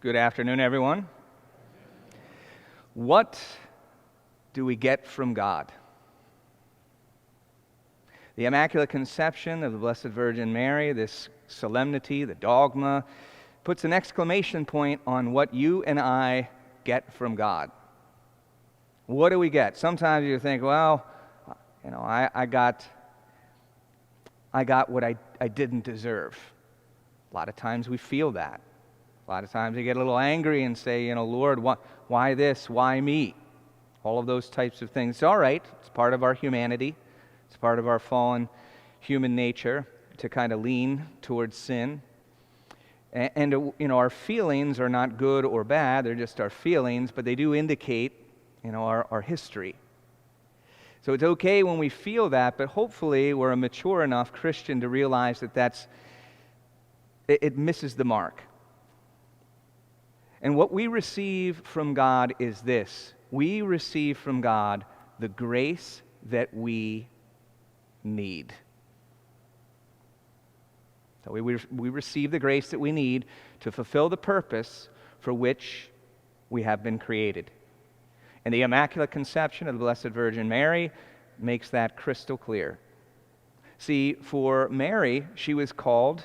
Good afternoon, everyone. What do we get from God? The Immaculate Conception of the Blessed Virgin Mary, this solemnity, the dogma, puts an exclamation point on what you and I get from God. What do we get? Sometimes you think, well, I got what I didn't deserve. A lot of times we feel that. A lot of times we get a little angry and say, Lord, why this? Why me? All of those types of things. It's all right. It's part of our humanity. It's part of our fallen human nature to kind of lean towards sin. And our feelings are not good or bad. They're just our feelings, but they do indicate, our history. So it's okay when we feel that, but hopefully we're a mature enough Christian to realize that it misses the mark. And what we receive from God is this. We receive from God the grace that we need. So we receive the grace that we need to fulfill the purpose for which we have been created. And the Immaculate Conception of the Blessed Virgin Mary makes that crystal clear. See, for Mary, she was called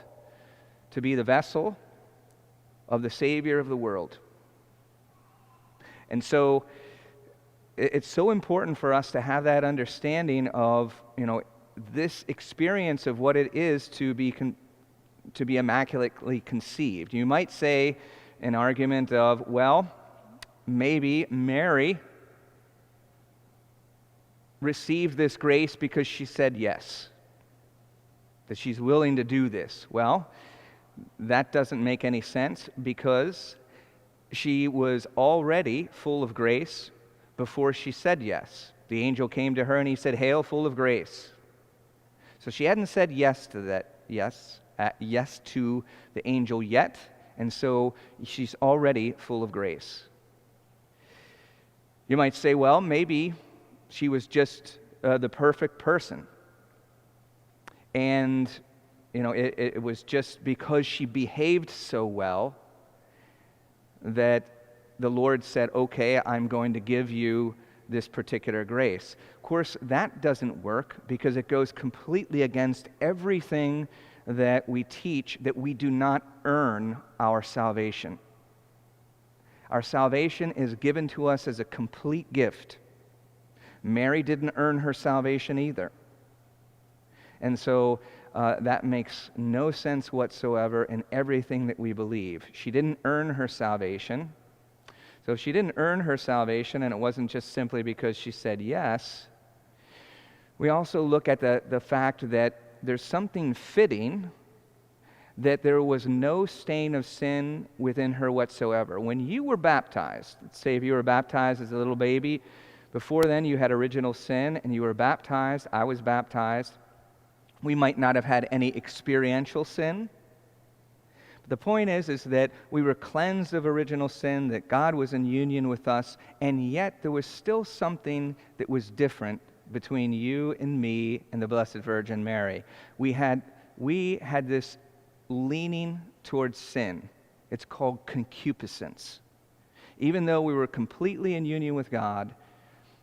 to be the vessel of the Savior of the world. And so it's so important for us to have that understanding of, this experience of what it is to be immaculately conceived. You might say an argument of, well, maybe Mary received this grace because she said yes, that she's willing to do this. Well, that doesn't make any sense because she was already full of grace before she said yes. The angel came to her and he said, "Hail, full of grace." So she hadn't said yes to that, yes to the angel yet, and so she's already full of grace. You might say, well, maybe she was just the perfect person. And it was just because she behaved so well that the Lord said, okay, I'm going to give you this particular grace. Of course, that doesn't work because it goes completely against everything that we teach, that we do not earn our salvation. Our salvation is given to us as a complete gift. Mary didn't earn her salvation either. And so that makes no sense whatsoever in everything that we believe. She didn't earn her salvation. So if she didn't earn her salvation, and it wasn't just simply because she said yes, we also look at the fact that there's something fitting that there was no stain of sin within her whatsoever. When you were baptized, let's say if you were baptized as a little baby, before then you had original sin and you were baptized, I was baptized. We might not have had any experiential sin. But the point is that we were cleansed of original sin, that God was in union with us, and yet there was still something that was different between you and me and the Blessed Virgin Mary. We had this leaning towards sin. It's called concupiscence. Even though we were completely in union with God,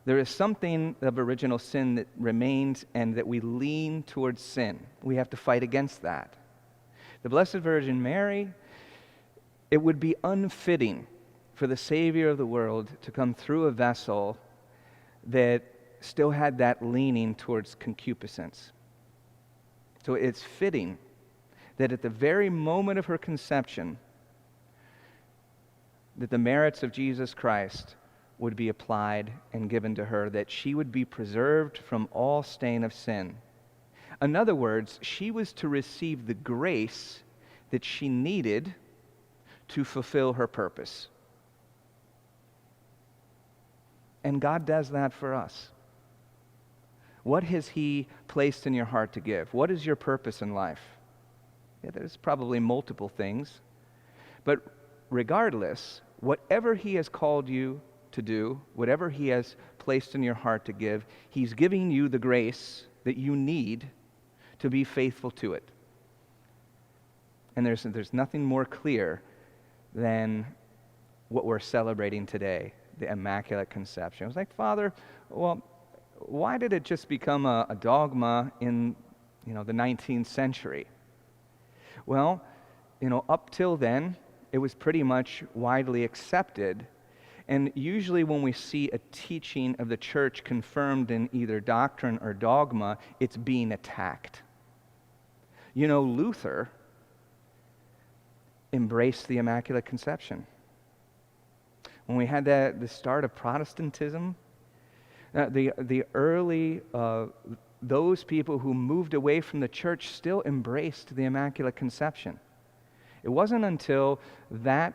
there is something of original sin that remains and that we lean towards sin. We have to fight against that. The Blessed Virgin Mary, it would be unfitting for the Savior of the world to come through a vessel that still had that leaning towards concupiscence. So it's fitting that at the very moment of her conception, that the merits of Jesus Christ would be applied and given to her, that she would be preserved from all stain of sin. In other words, she was to receive the grace that she needed to fulfill her purpose. And God does that for us. What has He placed in your heart to give? What is your purpose in life? Yeah, there's probably multiple things. But regardless, whatever He has called you to do, whatever He has placed in your heart to give, He's giving you the grace that you need to be faithful to it. And there's nothing more clear than what we're celebrating today, the Immaculate Conception. I was like, Father, well, why did it just become a dogma in, the 19th century? Well, up till then, it was pretty much widely accepted. And usually when we see a teaching of the church confirmed in either doctrine or dogma, it's being attacked. Luther embraced the Immaculate Conception. When we had the start of Protestantism, the early, those people who moved away from the church still embraced the Immaculate Conception. It wasn't until that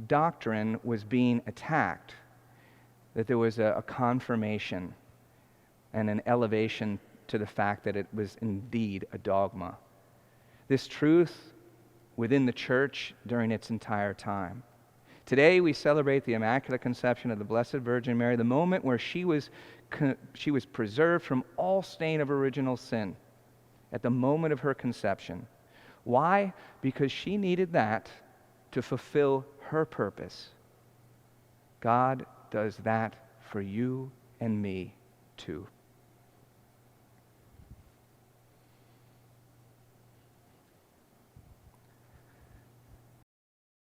doctrine was being attacked that there was a confirmation and an elevation to the fact that it was indeed a dogma. This truth within the church during its entire time. Today we celebrate the Immaculate Conception of the Blessed Virgin Mary, the moment where she was preserved from all stain of original sin at the moment of her conception. Why? Because she needed that to fulfill her purpose. God does that for you and me too.